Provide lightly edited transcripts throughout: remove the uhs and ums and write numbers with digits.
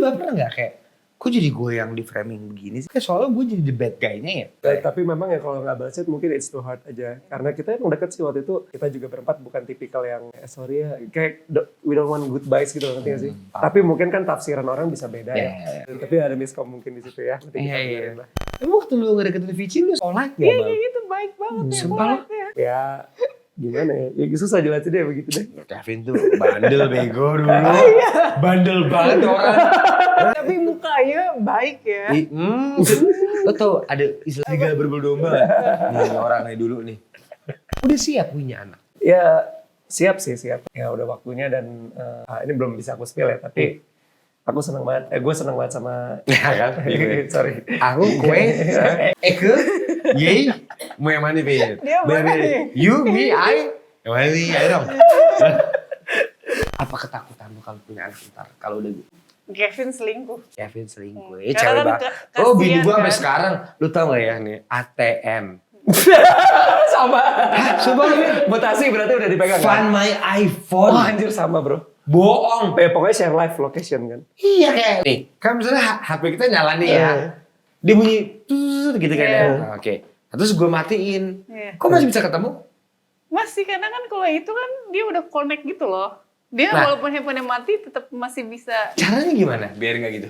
baper nggak kayak, kok jadi gue yang di framing begini sih? Kayak soalnya gue jadi the bad guy-nya ya. Tapi memang ya kalau nggak balas chat mungkin it's too hard aja. Karena kita emang deket sih waktu itu. Kita juga berempat bukan tipikal yang sorry ya. Kayak we don't want goodbyes gitu ngerti nggak sih? Tapi mungkin kan tafsiran orang bisa beda ya. Tapi ada miskom mungkin di situ ya. Nanti kita biarin lah. Emang waktu lu ngedeketin Vici lu sholat ya? Iya gitu baik banget ya. Sumpah lo? Ya gimana ya? Ya susah jelasin deh begitu deh. Kevin tuh bandel bego dulu. Bandel banget orang. Tapi mukanya baik ya. Lo tau ada istilah serigala berbulu domba gak? Nih orang nih dulu nih. Udah siap punya anak? Ya siap sih siap. Ya udah waktunya dan ini belum bisa aku spill ya. Tapi aku seneng banget. Gue seneng banget sama. Ya kan? Sorry. Aku, kue, Eke, Yey, mau yang mana Vin? Dia mana nih? You, me, I. Yang mana nih? Ayo dong. Apa ketakutan lu kalau punya anak ntar? Kalau udah Kevin selingkuh. Kevin selingkuh. Karena Cewek kan banget. kasihan Oh bini gua kan. sampai sekarang. Lu tau gak ya nih? ATM. Sama. Coba Mutasi berarti udah dipegang Find kan? my iPhone. Oh anjir sama bro. Bohong. Pokoknya share live location kan. Iya kayak nih. Kan misalnya HP kita nyala nih ya. Dia bunyi gitu kan ya. Nah, oke. Nah, terus gue matiin. Iya. Kok masih bisa ketemu? Masih karena kan kalau itu kan dia udah connect gitu loh. Dia Nah. walaupun handphonenya mati tetap masih bisa. Caranya gimana? Biar nggak gitu.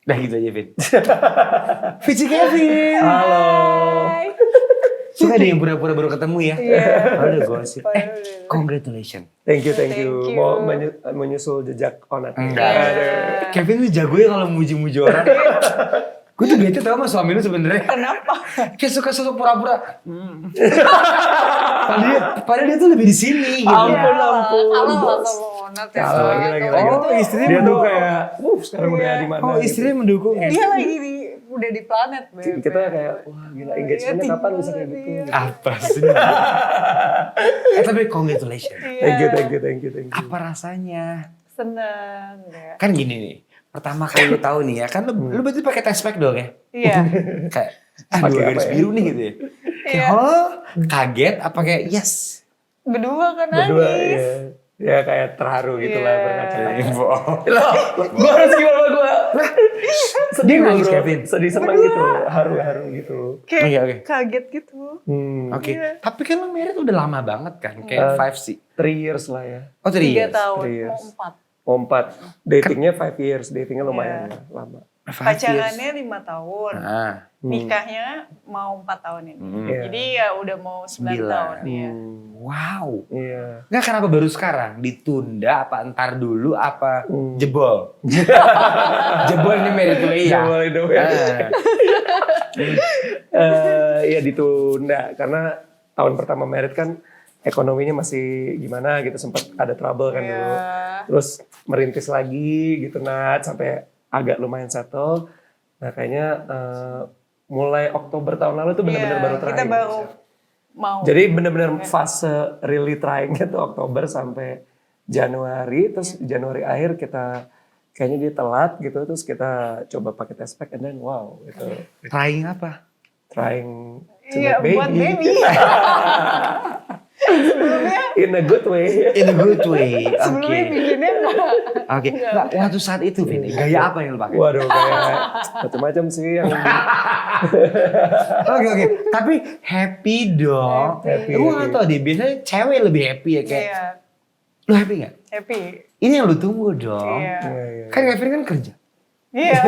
Udah gitu aja, Vin. Vici Kevin. Halo. Hai. Suka ada yang pura-pura baru ketemu ya? Iya. Aduh gosip. Congratulations. Thank you. Thank you. Mau menyusul jejak Onat. Enggak. Iya. Kevin tuh jago ya kalau muji-muji orang. Gue tuh bete tau sama suami lu sebenernya. Kenapa? Kayak suka pura-pura. Padahal dia tuh lebih di sini gitu. Ampun. Kalau bos. sama Onat ya. Kalau gila. Oh, istrinya Dia tuh mendukung. kayak, sekarang udah di mana? Oh, istrinya mendukung ya? Dia lagi udah di planet, Beb. Kita kayak, wah gila engagementnya Iya, kapan bisa kayak gitu? iya. Apa sih? Tapi congratulations. Iya. Thank you. Apa rasanya? Seneng ya. Kan gini nih. Pertama kali lu tahu nih ya, kan lu berarti pakai test pack dong ya? Iya. Kayak, Pakai dua apa garis ya? biru nih gitu ya? Kayak, Iya. oh, kaget apa kayak yes? Berdua kan nangis. Berdua ya kayak terharu gitu lah Iya. berkaca-kaca. Bohong. Gue harus gimana gue? Sedih Dia nangis, bro. Kevin. Sedih senang gitu, haru-haru gitu. Kayak Oke. kaget gitu. Oke, Iya. tapi kan lu married udah lama banget kan? Kayak 5 sih. 3 years lah ya. Oh, 3 3 years. tahun, 3 mau years. 4. Mau 4. Datingnya 5 years. Datingnya lumayan Iya. ya, lama. 5 years. Pacarannya 5 tahun. Nah, Nikahnya mau 4 tahun ini. Iya. Jadi ya udah mau 9 tahun ya. wow. Iya. Nggak kenapa baru sekarang? Ditunda apa entar dulu apa jebol? Jebol ini married way ya? Jebol itu ya. Ya ditunda karena tahun pertama married kan ekonominya masih gimana gitu, sempat ada trouble kan dulu. Terus merintis lagi gitu Nat sampai agak lumayan settle. Nah kayaknya mulai Oktober tahun lalu tuh benar-benar baru trying. Kita baru mau. Jadi benar-benar fase really trying itu Oktober sampai Januari, terus Januari akhir kita kayaknya dia telat gitu, terus kita coba pakai test pack and then wow itu Trying apa? trying to Iya, make buat baby. baby. Sebelumnya In a good way. In a good way. Oke. sebelumnya bikinnya enggak. Oke. Nggak, waktu saat itu Vini, gaya apa yang lu pakai? Waduh kayak macam-macam sih yang Oke. Tapi happy dong. Happy. Gue nggak tau deh, biasanya cewek lebih happy ya kayak. Iya, Lu happy nggak? happy. Ini yang lu tunggu dong. Iya. Iya. Kan Kevin kan kerja. Iya.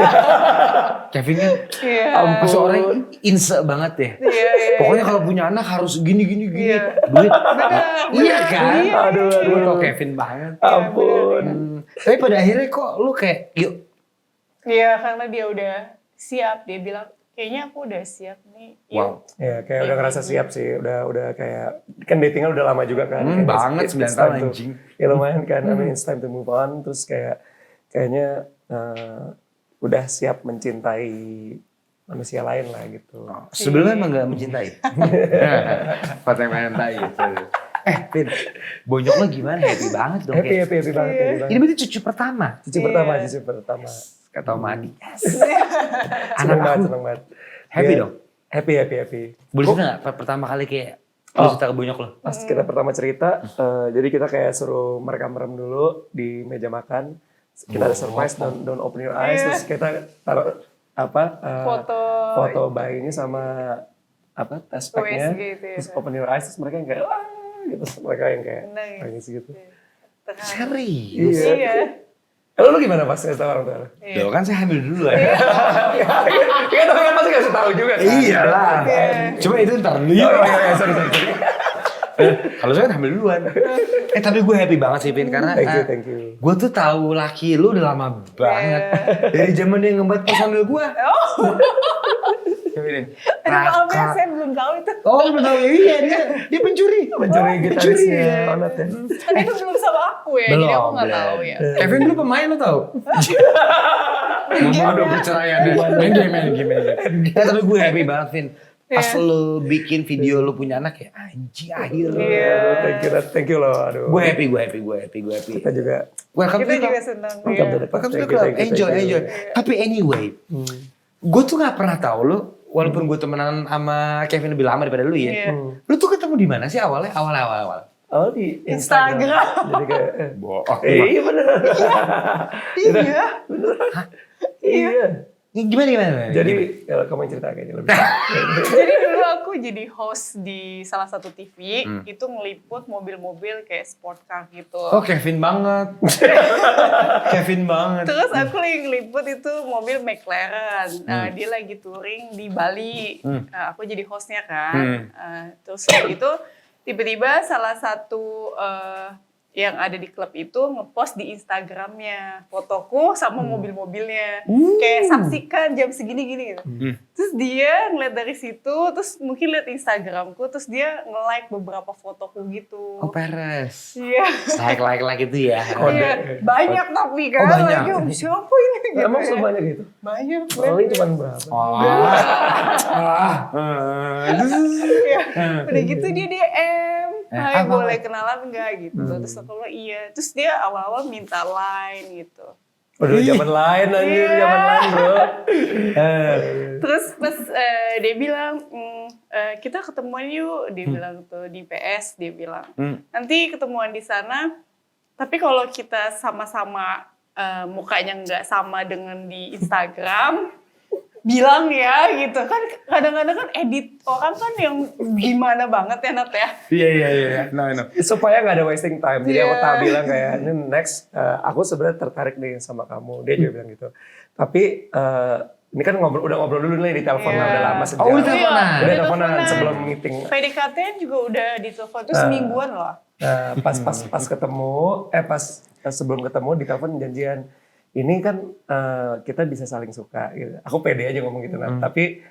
Kevin kan Iya. masuk orang inse banget ya. Iya. Pokoknya kalau punya anak harus gini. Iya. Duit. Bener. Iya kan? Iya. Aduh. Gue tau Kevin banget. Ampun. Tapi pada akhirnya kok lu kayak yuk. Iya, karena dia udah siap. Dia bilang, kayaknya aku udah siap nih. Yuk. Wow. Ya kayak udah ngerasa siap sih, udah kayak kan datingnya udah lama juga kan. Kayak Banget it's 9 time tahun to- anjing. Ya lumayan kan, I mean it's time to move on. Terus kayaknya udah siap mencintai manusia lain lah gitu. Sebelumnya emang gak mencintai. Patah yang mencintai. Vin, bonyok lo gimana? Happy banget dong. Happy banget, happy banget. Ini berarti cucu pertama. Cucu pertama. Kata Om Adi. Yes. Seneng Anak banget. happy Dia dong? Happy. Boleh cerita nggak pertama kali kayak lu cerita ke bonyok lo? Pas kita pertama cerita, jadi kita kayak suruh merekam dulu di meja makan. Kita ada surprise, don't open your eyes. Terus kita taruh foto bayinya sama test packnya. gitu ya. Terus open your eyes, terus mereka yang kayak wah gitu. Terus mereka yang kayak nangis gitu. Serius? Iya. Lu gimana pas ngasih tau orang tua? Loh kan saya hamil dulu ya. Iya tapi kan pasti ngasih tahu juga kan? Iyalah. Cuma itu ntar dulu ya. Sorry. Kalau saya kan hamil duluan. Tapi gue happy banget sih Vin karena Thank you. gue tuh tahu laki lu udah lama banget. Dari zaman dia ngembat personil gue. Maaf ya, saya belum tahu itu. Oh belum tahu iya dia pencuri. Mencuri gitarisnya Onat ya. Kan itu belum sama aku ya, jadi aku nggak tahu ya. Kevin dulu pemain lo tau? Ngomong perceraian deh. Main game. Tapi gue happy banget Vin. Pas lo bikin video lo punya anak ya anjing akhirnya. Thank you loh. Aduh. Gue happy. Kita juga. Welcome Kita to the juga club. senang. Welcome to the club. Enjoy. Tapi anyway, gue tuh gak pernah tahu lo. Walaupun gue temenan sama Kevin lebih lama daripada lu ya. Lu tuh ketemu di mana sih awalnya? Awal. Oh di Instagram. Jadi kayak Bohong. iya bener. Iya. Iya. Gimana? Jadi kalau kamu cerita kayaknya lebih. Jadi dulu aku jadi host di salah satu TV, itu ngeliput mobil-mobil kayak sport car gitu. Oh Kevin banget. Terus aku lagi ngeliput itu mobil McLaren. Dia lagi touring di Bali. Aku jadi hostnya kan. Terus itu tiba-tiba salah satu yang ada di klub itu ngepost di Instagramnya fotoku sama mobil-mobilnya. Kayak saksikan jam segini-gini gitu. Terus dia ngeliat dari situ, terus mungkin liat Instagramku, terus dia nge-like beberapa fotoku gitu. Oh Peres. Iya. Like itu ya. Iya, banyak tapi kan. banyak. Lagi, siapa ini? Gitu Emang ya. sebanyak itu? Banyak. Paling cuma berapa? Iya. Udah gitu dia DM. Hai, apa? boleh kenalan nggak gitu. Terus aku bilang iya. Terus dia awal-awal minta line gitu. Udah zaman lain anjir, zaman lain bro. Terus pas dia bilang, kita ketemuan yuk. Dia bilang tuh di PS, dia bilang. Nanti ketemuan di sana, tapi kalau kita sama-sama mukanya nggak sama dengan di Instagram, bilang ya gitu kan. Kadang-kadang kan edit orang kan yang gimana banget ya Nat ya. Iya. No. Supaya nggak ada wasting time. Jadi aku tak bilang kayak, ini next, aku sebenarnya tertarik nih sama kamu. Dia juga bilang gitu. Tapi ini kan udah ngobrol dulu nih di telepon udah lama sejak. Oh udah teleponan. Udah teleponan sebelum meeting. PDKT juga udah di telepon itu semingguan loh. Pas ketemu, pas sebelum ketemu di telepon janjian. Ini kan kita bisa saling suka gitu. Aku pede aja ngomong gitu kan. Tapi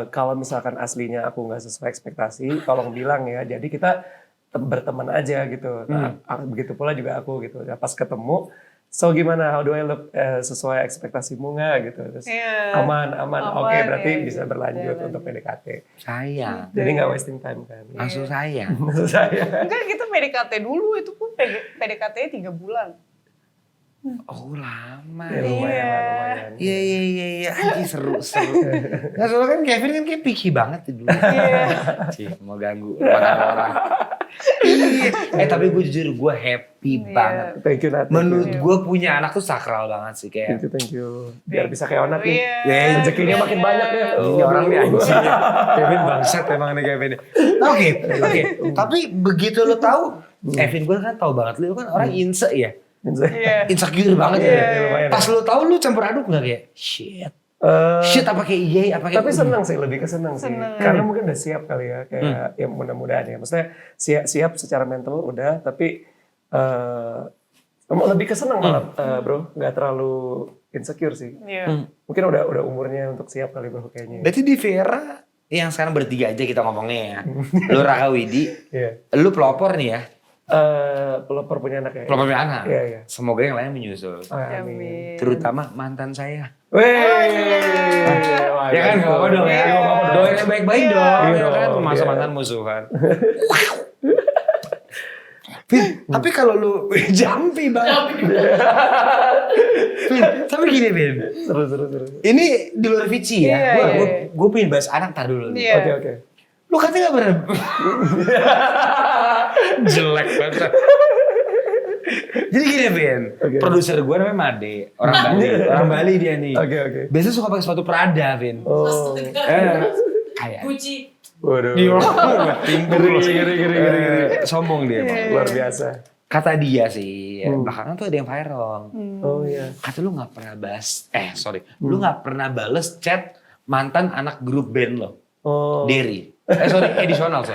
kalau misalkan aslinya aku nggak sesuai ekspektasi, tolong bilang ya. Jadi kita berteman aja gitu. Nah, begitu pula juga aku gitu. Nah, pas ketemu, so gimana? How do I look? Sesuai ekspektasimu nggak gitu? Terus aman. Oke, berarti ya, bisa gitu. berlanjut untuk PDKT. Sayang. Jadi nggak wasting time kan? Langsung sayang. Enggak, kita PDKT dulu, itu pun PDKT-nya 3 bulan. Oh lama. Ya, lumayan. Iya. Anjir seru. Nah soalnya kan Kevin kan kayak picky banget tuh dulu. Cih, mau ganggu orang. Tapi gue jujur gue happy banget. Thank you Nat. Menurut gue punya anak tuh sakral banget sih kayak. Thank you. Biar bisa kayak Onat nih. Ya, rezekinya makin banyak ya. Ini orang nih anjing. Kevin bangsat emang nih Kevin. Oke. Tapi begitu lo tahu, Kevin gue kan tahu banget lu kan orang inse ya. Insecure banget ya. Pas lo tahu lu campur aduk nggak kayak shit apa kayak iya apa kayak. Tapi senang sih, lebih ke senang sih. Karena mungkin udah siap kali ya, kayak ya mudah-mudahan ya. Maksudnya siap secara mental udah, tapi lebih ke senang malah bro, nggak terlalu insecure sih. Mungkin udah umurnya untuk siap kali bro kayaknya. Berarti di Vera yang sekarang bertiga aja kita ngomongnya ya. Lu Raka Widi, lu pelopor nih ya. Pelopor punya anak ya. Pelopor punya anak. Iya. Semoga yang lain menyusul. Amin. Terutama mantan saya. Ya kan gak apa dong ya. Doain yang baik-baik dong. Ya kan masa mantan musuhan. Vin, tapi kalau lu jampi banget. Vin, tapi gini Vin. Seru. Ini di luar Vici ya. Iya. Gue pengen bahas anak tar dulu. Iya. Oke. Lu katanya gak pernah. Jelek banget. Jadi gini Vin, produser gue namanya Made, orang Bali dia nih. Oke. Biasanya suka pakai sepatu Prada Vin. Oh. Kayak. Gucci. Waduh. Ngeri. Sombong dia. Bang. Luar biasa. Kata dia sih, belakangan tuh ada yang viral. Oh iya. Kata lu gak pernah lu gak pernah bales chat mantan anak grup band lo. Oh. Derry. Edisional.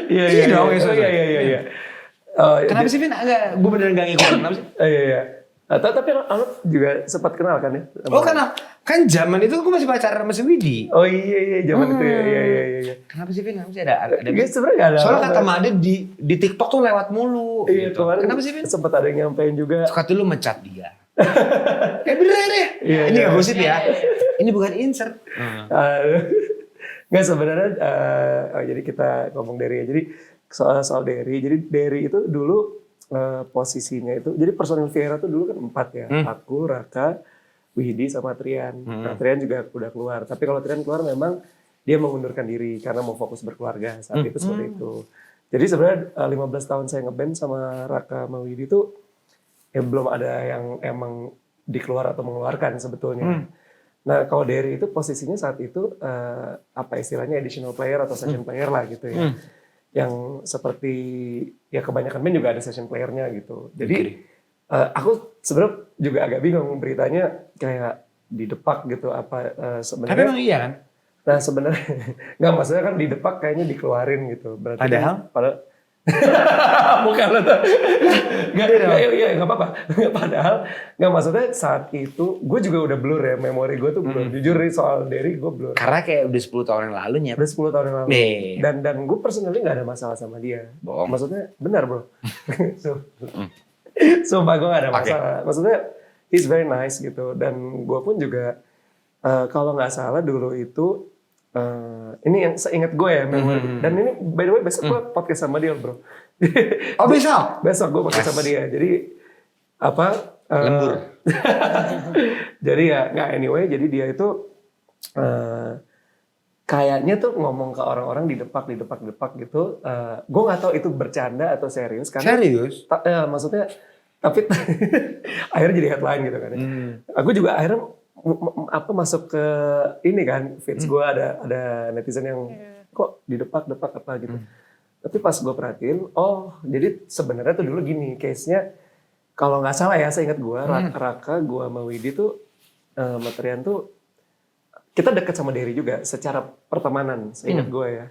Iya. Iya. Kenapa sih Vin? Gue beneran gak ngikutin, kenapa sih? Iya. Tapi Alok juga sempat kenal kan ya? Oh kenal, kan zaman itu gue masih pacaran sama si Widi. Oh iya, zaman itu ya. Iya. Kenapa sih Vin? Kenapa sih ada? Dia sebenarnya gak ada. Soalnya kata Made di TikTok tuh lewat mulu. Iya, gitu. kemarin Kenapa sih Vin? sempat ada yang nyampein juga. Suka tuh lu mecat dia. Bener deh. Iya, Ini iya. gak gosip ya. Ini bukan insert. Nggak sebenarnya, jadi kita ngomong Derry ya. Jadi soal Derry, jadi Derry itu dulu posisinya itu, jadi personil Viera tuh dulu kan 4 ya. Aku, Raka, Widi sama Trian. Nah, Trian juga udah keluar. Tapi kalau Trian keluar memang dia mengundurkan diri karena mau fokus berkeluarga saat itu seperti itu. Jadi sebenarnya 15 tahun saya ngeband sama Raka sama Widi tuh ya belum ada yang emang dikeluar atau mengeluarkan sebetulnya. Nah kalau Derry itu posisinya saat itu apa istilahnya additional player atau session player lah gitu ya. Yang seperti ya kebanyakan band juga ada session playernya gitu. Jadi aku sebenarnya juga agak bingung beritanya kayak didepak gitu apa sebenarnya. Tapi emang iya kan? Nah sebenarnya nggak, maksudnya kan didepak kayaknya dikeluarin gitu. Berarti Padahal? Bukan lo tuh. Nggak apa-apa. Padahal nggak, maksudnya saat itu gue juga udah blur ya, memori gue tuh blur. Jujur nih soal Derry gue blur. Karena kayak udah 10 tahun yang lalu Udah 10 tahun yang lalu. Nih. Dan gue personally nggak ada masalah sama dia. Bohong. Maksudnya benar bro. Sumpah gue gak ada masalah. Maksudnya he's very nice gitu. Dan gue pun juga kalau nggak salah dulu itu ini yang seingat gue ya memori. Dan ini by the way besok gue podcast sama dia bro. Oh besok? Besok gue podcast sama dia. Jadi apa? Lembur. Jadi ya nggak, anyway. Jadi dia itu kayaknya tuh ngomong ke orang-orang didepak gitu. Gue nggak tahu itu bercanda atau serius. Karena, Serius? Maksudnya tapi akhirnya jadi headline gitu kan. Aku juga akhirnya masuk ke ini kan, feeds gue ada netizen yang kok didepak apa gitu. Tapi pas gue perhatiin, oh jadi sebenarnya tuh dulu gini case-nya, kalau nggak salah ya, saya ingat gue, Raka, gue sama Widi tuh, Materian tuh, kita deket sama Derry juga secara pertemanan, saya ingat gue ya.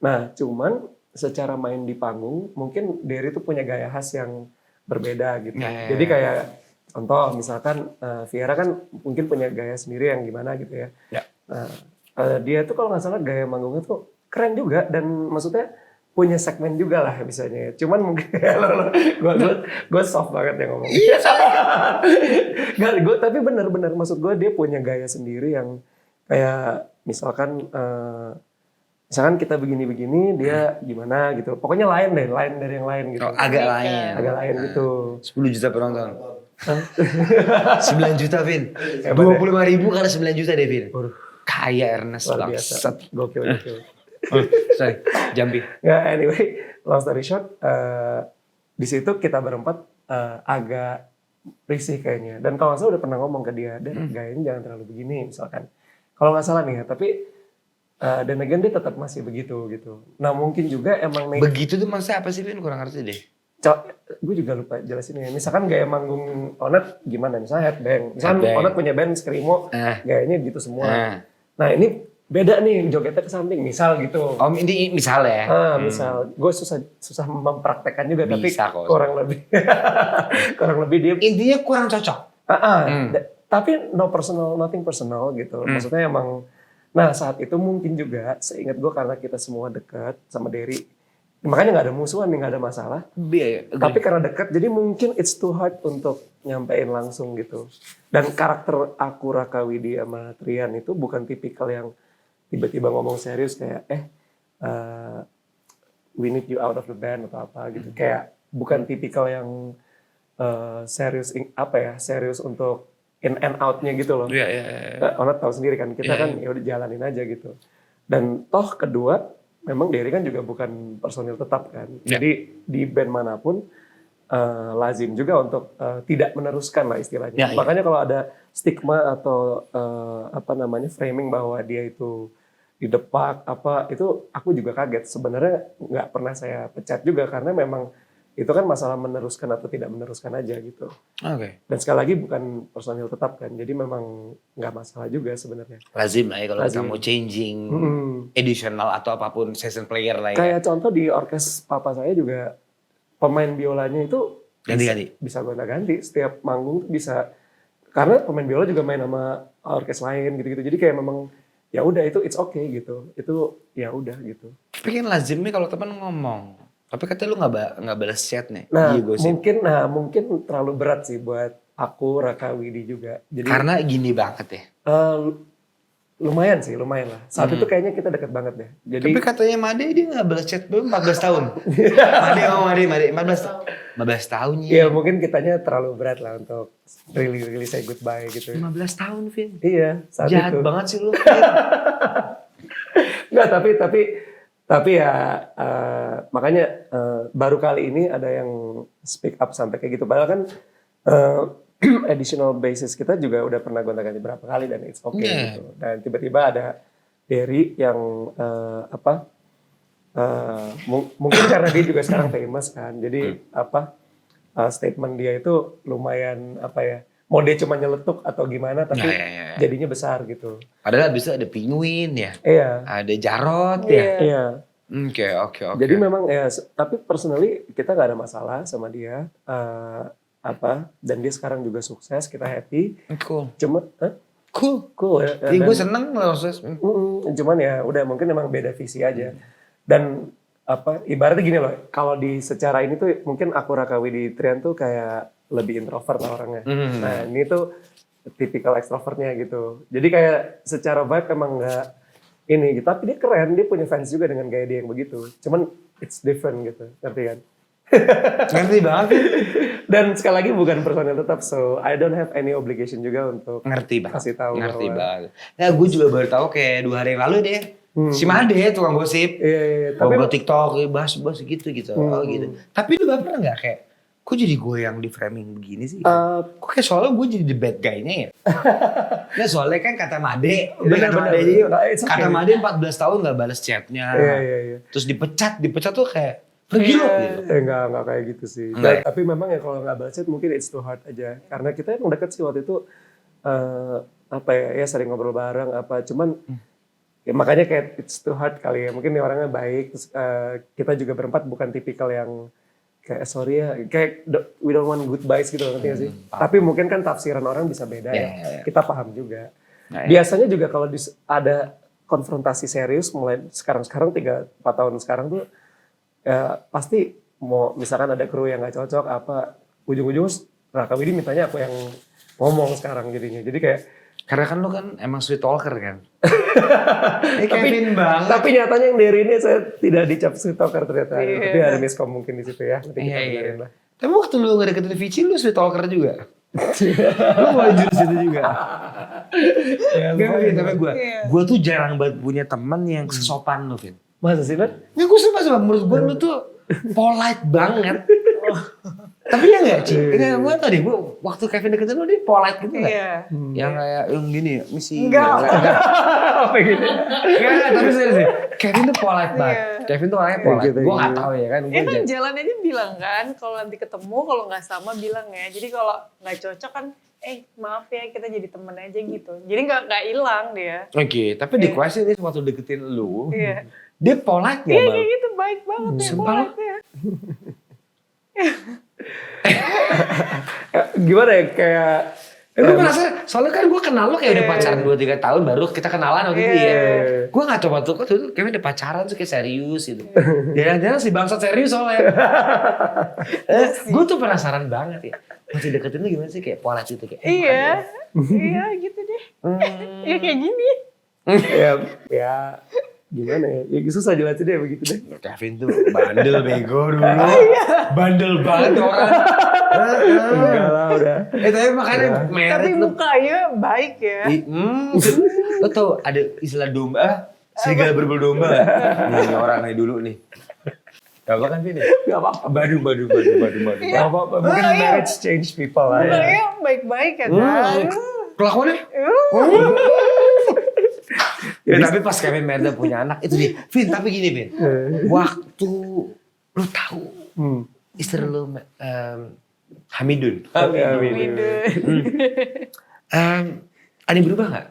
Nah cuman secara main di panggung, mungkin Derry tuh punya gaya khas yang berbeda gitu. Jadi kayak contoh misalkan Viera kan mungkin punya gaya sendiri yang gimana gitu ya. Nah, dia tuh kalau nggak salah gaya manggungnya tuh keren juga, dan maksudnya punya segmen juga lah misalnya. Cuman mungkin gue soft banget yang ngomong. Tapi benar maksud gue dia punya gaya sendiri yang kayak misalkan kita begini dia gimana gitu. Pokoknya lain dari yang lain gitu. Oh, agak lain gitu. 10 juta penonton. 9 juta Vin. 25.000 kali 9 juta deh Vin. Kaya Ernest Luar biasa. Gokil. Sorry, Jambi. Nggak, anyway, long story short, di situ kita berempat agak risih kayaknya. Dan kalau nggak salah udah pernah ngomong ke dia, dan gayanya jangan terlalu begini misalkan. Kalau nggak salah nih ya, tapi dan again dia tetap masih begitu gitu. Nah mungkin juga emang begitu tuh maksudnya apa sih Vin? Kurang ngerti deh. Gue juga lupa jelasin ya. Misalkan gaya manggung Onet gimana? Misalnya headbang. Misalkan Onet punya band Screamo, gayanya gitu semua. Nah ini beda nih, jogetnya ke samping, misal gitu. Oh ini misal ya? Misal. Gue susah mempraktekkan juga, bisa, tapi kurang lebih dia. Intinya kurang cocok. Tapi nothing personal gitu. Maksudnya emang, nah saat itu mungkin juga, seingat gue karena kita semua dekat sama Derry, makanya nggak ada musuhan nih, nggak ada masalah. Tapi karena dekat, jadi mungkin it's too hard untuk nyampein langsung gitu. Dan karakter aku, Raka, Widi sama Trian itu bukan tipikal yang tiba-tiba ngomong serius kayak we need you out of the band atau apa gitu. Kayak bukan tipikal yang serius serius untuk in and out-nya gitu loh. Onat tahu sendiri kan, kita kan ya udah jalanin aja gitu. Dan toh kedua, memang Derry kan juga bukan personil tetap kan. Jadi di band manapun lazim juga untuk tidak meneruskan lah istilahnya. Makanya kalau ada stigma atau framing bahwa dia itu didepak itu aku juga kaget. Sebenarnya nggak pernah saya pecat juga karena memang itu kan masalah meneruskan atau tidak meneruskan aja gitu. Dan sekali lagi bukan personil tetap kan, jadi memang nggak masalah juga sebenarnya. Lazim lah ya kalau kita mau changing additional atau apapun session player lah ya. Kayak contoh di orkes papa saya juga pemain biolanya itu ganti-ganti. Bisa gonta-ganti setiap manggung bisa, karena pemain biola juga main sama orkes lain gitu-gitu. Jadi kayak memang ya udah itu it's okay gitu. Itu ya udah gitu. Tapi kan lazimnya kalau teman ngomong. Tapi katanya lu nggak balas chat nih. Nah, mungkin terlalu berat sih buat aku, Raka, Widi juga. Jadi karena gini banget ya. Lumayan lah. Saat itu kayaknya kita deket banget deh. Jadi tapi katanya Made dia nggak balas chat belum 14 tahun. Made 15 tahun ya. Iya, mungkin kitanya terlalu berat lah untuk really say goodbye gitu. 15 tahun, Vin. Iya, saat jahat itu. Banget sih lu. Enggak, tapi ya makanya baru kali ini ada yang speak up sampai kayak gitu. Padahal kan additional basis kita juga udah pernah gonta-ganti berapa kali dan it's okay gitu. Dan tiba-tiba ada Derry yang mungkin karena dia juga sekarang famous kan. Jadi statement dia itu lumayan mode cuma nyeletuk atau gimana tapi jadinya besar gitu. Padahal abis itu ada Penguin ya. Iya. Ada Jarot ya. Iya. Oke. Jadi memang ya, tapi personally kita nggak ada masalah sama dia. Dan dia sekarang juga sukses, kita happy. Cool. Cuma, cool ya. Gue seneng proses. Cuman ya udah mungkin emang beda visi aja. Dan ibaratnya gini loh, kalau di secara ini tuh mungkin aku, Raka, Widi, Trian tuh kayak lebih introvert lah orangnya. Nah ini tuh tipikal extrovertnya gitu. Jadi kayak secara vibe emang nggak ini gitu. Tapi dia keren, dia punya fans juga dengan gaya dia yang begitu. Cuman it's different gitu, ngerti kan? Ngerti banget. Dan sekali lagi bukan personil tetap, so I don't have any obligation juga untuk ngerti banget. kasih tahu. Ngerti banget. Nah gue juga baru tahu kayak 2 hari yang lalu deh. Si Made tukang gosip. Iya. Tapi TikTok bahas gitu. Gitu. Tapi lu pernah nggak kayak, kok jadi gue yang di framing begini sih? Kok kayak soalnya gue jadi the bad guy-nya ya? Nah soalnya kan kata Made. Bener. Kata Made 14 tahun gak balas chatnya. Iya. Terus dipecat tuh kayak pergi lo. Enggak kayak gitu sih. Tapi memang ya kalau nggak balas chat mungkin it's too hard aja. Karena kita emang deket sih waktu itu. Sering ngobrol bareng Cuman ya makanya kayak it's too hard kali ya. Mungkin nih orangnya baik. Terus kita juga berempat bukan tipikal yang kayak sorry ya, kayak we don't want goodbyes gitu, ngerti gak sih? Tapi mungkin kan tafsiran orang bisa beda ya. Kita paham juga. Biasanya juga kalau ada konfrontasi serius mulai sekarang 3-4 tahun sekarang tuh ya pasti mau misalkan ada kru yang gak cocok ujung-ujung Raka Widi mintanya aku yang ngomong sekarang jadinya. Jadi kayak karena kan lu kan emang sweet talker kan. Tapi nyatanya yang dari ini saya tidak dicap sweet talker ternyata. Tapi ada miskom mungkin di situ ya. Iya. Tapi waktu lu gak deketin Vici lu sweet talker juga. Lu wajur situ juga. Tapi gue tuh jarang banget punya teman yang sesopan lu, Vin. Masa sih, Van? Ya gue suka menurut gue lu tuh polite banget. Tapi ya gak Ci? Gue tau deh, waktu Kevin deketin lu dia polite gitu gak? Iya. Yang kayak yang gini misi. Enggak. Apa gini? Enggak, tapi serius sih. Kevin tuh polite banget. Kevin tuh orangnya polite. Gitu, Gue gak tau ya kan. Ya kan jalan aja bilang kan, kalau nanti ketemu kalau nggak sama bilang ya. Jadi kalau nggak cocok kan, maaf ya kita jadi temen aja gitu. Jadi nggak hilang dia. Oke, tapi di question ini waktu deketin lu, dia polite gak Iya Bang? kayak gitu, baik banget ya polite ya. Gimana ya kayak Gue merasa, soalnya kan gue kenal lo kayak udah pacaran 2-3 tahun baru kita kenalan waktu itu ya. Gue gak coba tuh, kok tuh kayaknya udah pacaran tuh kayak serius gitu. Jangan-jangan si bangsat serius soalnya. Gue tuh penasaran banget ya. Masih deketin lu gimana sih kayak polite gitu kayak. Iya gitu deh. Ya kayak gini. ya gimana ya? Ya susah jelasin deh begitu deh. Kevin tuh bandel bego dulu. Bandel banget orang. Enggak lah udah. Tapi makanya Tapi merit lu. mukanya baik ya. Lo tau ada istilah domba, serigala berbulu domba. Nih orang nih dulu nih. Gak apa kan Vin ya? Gak apa-apa. Badu. Gak apa-apa. Mungkin marriage change people lah ya. Mukanya baik-baik ya kan. Kelakuannya? Tapi pas Kevin Merda punya anak itu dia. Vin, tapi gini Vin. Waktu lu tahu istri lu Hamidun. Hamidun. Ada yang berubah nggak?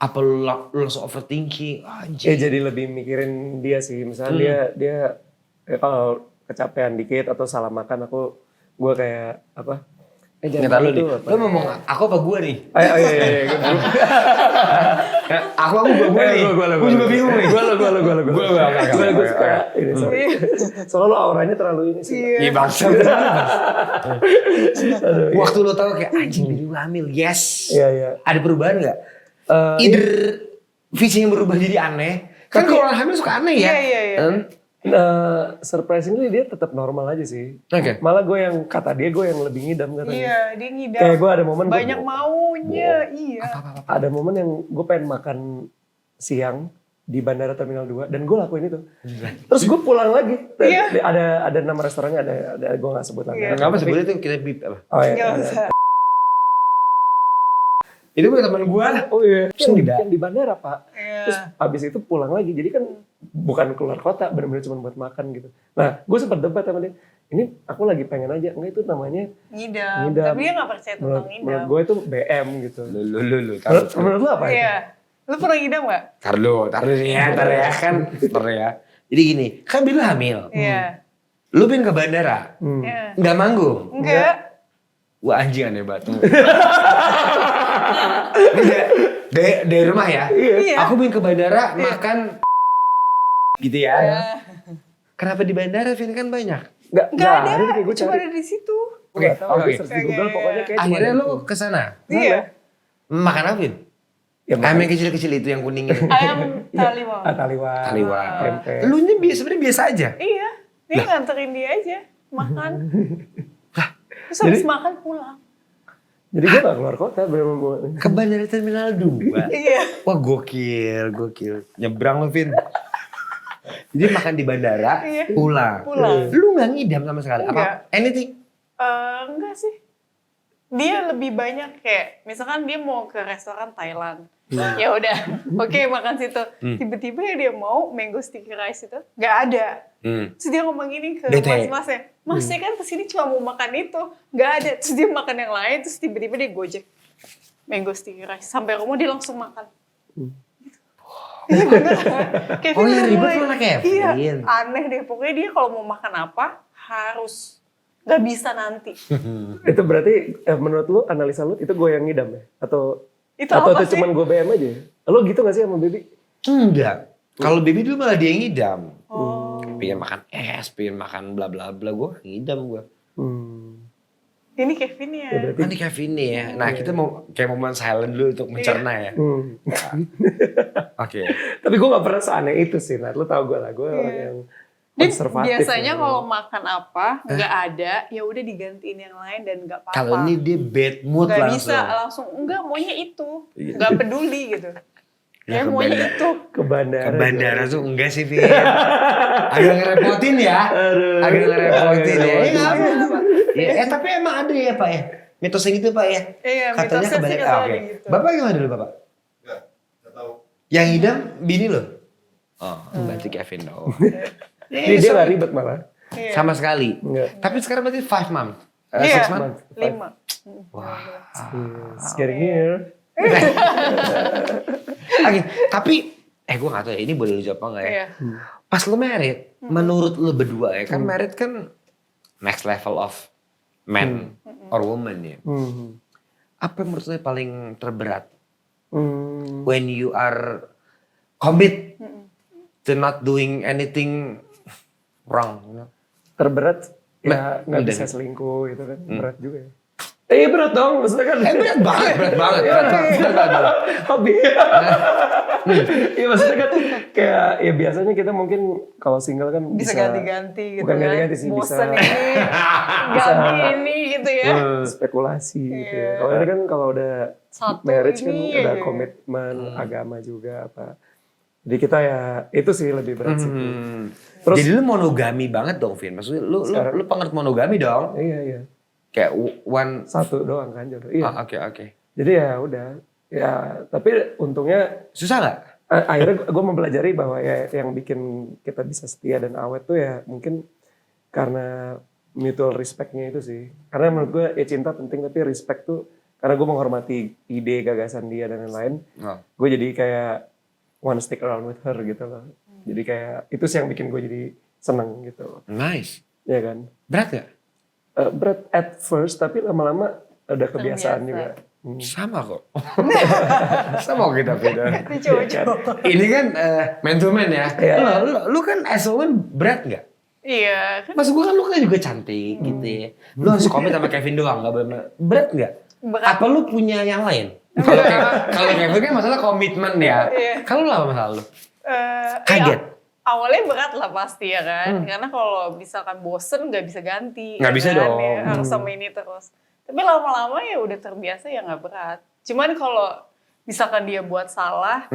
Apa lu langsung overthinking? Ya jadi lebih mikirin dia sih. Misalnya dia kalau kecapean dikit atau salah makan gue kayak apa? Nggak lu nih. Lu ngomong aku apa gue nih? Ayo. Aku gue nih. Gue juga bingung nih. Gue suka ini. Soalnya lo auranya terlalu ini sih. Iya bangsa. Waktu lo tahu kayak anjing bini gue hamil, yes. Iya. Ada perubahan nggak? Either visi yang berubah jadi aneh. Kan kalau orang hamil suka aneh ya. Iya. Surprisingly dia tetap normal aja sih. Oke. Malah gue yang kata dia gue yang lebih ngidam katanya. Iya, dia ngidam. Kayak gue ada momen banyak maunya, iya. Ada momen yang gue pengen makan siang di Bandara Terminal 2 dan gue lakuin itu. Terus gue pulang lagi. Iya. Ada nama restorannya, ada gue gak sebut lagi. Iya. Kenapa sebetulnya itu kita bip apa? Oh iya. Nggak usah. Itu bukan teman gue. Oh iya. Tidak. Yang di bandara Pak. Iya. Terus habis itu pulang lagi. Jadi kan bukan keluar kota, benar-benar cuma buat makan gitu. Nah, gue sempat debat sama dia. Ini aku lagi pengen aja. Enggak, itu namanya Ngidam. ngidam. Tapi dia gak percaya tentang menurut ngidam. gue itu BM gitu. Lu. Menurut lu apa ya? Iya. Lu pernah ngidam gak? Ntar ya kan. Ntar ya. Jadi gini, kan Bill hamil. Iya. Lu pengen ke bandara. Iya. Nggak manggung. Enggak. Wah anjing aneh banget. Dari rumah ya. Iya. Aku pengen ke bandara makan gitu ya. Iya. Kenapa di bandara Vin kan banyak? Nggak ada, kayak gue cuma cari. ada di situ. Oke, oke. search di Google pokoknya kayak Akhirnya cuma lu itu. kesana. Iya. Makan apa Vin? Ya, Ayam yang kecil-kecil itu yang kuning itu. Ayam taliwang. Taliwang. Taliwang. Tempe. Lu sebenarnya biasa aja. Iya. Dia nganterin dia aja makan. Terus habis makan pulang. Jadi gue gak keluar kota bener-bener. Ke bandara Terminal 2. Iya. Wah gokil. Nyebrang lu Vin. Jadi makan di bandara, Iya. pulang. Lu gak ngidam sama sekali? Enggak. Apa? Anything? Enggak sih. Dia lebih banyak kayak, misalkan dia mau ke restoran Thailand. Ya udah, oke makan situ. Tiba-tiba dia mau mango sticky rice itu, nggak ada. Terus dia ngomong gini ke mas-masnya, masnya kan kesini cuma mau makan itu, nggak ada. Terus dia makan yang lain, terus tiba-tiba dia gojek mango sticky rice. Sampai rumah dia langsung makan. Iya bener. Kevin Oh iya udah ribet mulai- lu anak Kevin. Iya, aneh deh. Pokoknya dia kalau mau makan apa, harus. Nggak bisa nanti. Itu berarti menurut lu, analisa lu itu gue yang ngidam ya? Atau Itu atau apa itu sih? cuman gue BM aja? Lu gitu gak sih sama Baby? Enggak. Kalau baby dulu malah dia yang ngidam. Oh. Pengen makan es, pengen makan bla bla bla. Gue ngidam gue. Ini Kevin ya. berarti Nanti Kevin nih ya. Nah kita mau kayak momen silent dulu untuk mencerna ya. Oke. Tapi gue gak pernah seaneh itu sih, Nat. Lu tau gue lah, gue orang yang Dia konservatif. biasanya ya. kalau makan apa nggak ada, ya udah digantiin yang lain dan nggak apa-apa. Kalau ini dia bad mood nggak langsung. bisa langsung enggak maunya itu, Iya. nggak peduli gitu. Ya, Ya, ke maunya bandara. itu. Ke bandara. Ke bandara tuh enggak sih Vin. Agak ngerepotin ya. Agak ngerepotin ya. Nggak apa-apa. Ya, tapi emang ada ya Pak ya. Mitos yang gitu Pak ya. Iya, Katanya mitosnya sih kebalik. katanya Oke. gitu. Bapak gimana dulu Bapak? Nggak tahu. Yang idam bini lo? Oh, berarti Kevin dong. Ini dia gak ribet malah. Iya. Sama sekali. Enggak. Tapi sekarang berarti 5 months. Iya, 6 months. 5. Getting here. Oke, tapi gue gak tahu ya ini boleh lu jawab apa enggak ya. Iya. Pas lu married, menurut lu berdua ya kan married kan next level of man or woman ya. Apa yang menurut lu paling terberat when you are commit to not doing anything wrong? You know? Terberat ya Nah, nggak udah bisa nih. selingkuh gitu kan. Berat juga ya. Iya berat dong, maksudnya kan. Berat banget. Hobi. Iya maksudnya kan kayak ya biasanya kita mungkin kalau single kan Bisa ganti-ganti gitu bukan kan. ganti-ganti sih, Bosen bisa ini, ganti ini gitu ya. spekulasi gitu ya. Iya. Kalau ini kan kalau udah Satu marriage kan ini, udah iya. komitmen agama juga apa. Jadi kita ya itu sih lebih berat sih. Terus jadi lu monogami banget dong, Vin. Maksudnya lu pengerti monogami dong. Iya. Kayak one Satu doang kan jodoh. Iya. Oke. Jadi ya udah. Ya tapi untungnya Susah nggak? akhirnya gue mempelajari bahwa ya yang bikin kita bisa setia dan awet tuh ya mungkin karena mutual respect-nya itu sih. Karena menurut gue ya cinta penting tapi respect tuh karena gue menghormati ide, gagasan dia dan lain-lain. Gue jadi kayak wanna stick around with her gitu loh. Jadi kayak itu sih yang bikin gue jadi seneng gitu. Nice. Ya kan? Berat nggak? Berat at first tapi lama-lama udah kebiasaan juga. Sama kok. Sama kok kita beda. Itu cowok-cowok. Ini kan man to man ya. Iya. Lu kan as a woman berat nggak? Iya. Kan Maksud gue kan lu kan juga cantik gitu ya. Lu harus komit sama Kevin doang, nggak berat nggak? berat. Apa lu punya yang lain? Kalau Kevin kan masalah komitmen ya. Iya. Kalau lu apa masalah lu? Ya, Kaget? awalnya berat lah pasti ya kan. Karena kalau misalkan bosen nggak bisa ganti. Nggak ya bisa kan? dong. Ya, harus sama ini terus. Tapi lama-lama ya udah terbiasa ya nggak berat. Cuman kalau misalkan dia buat salah,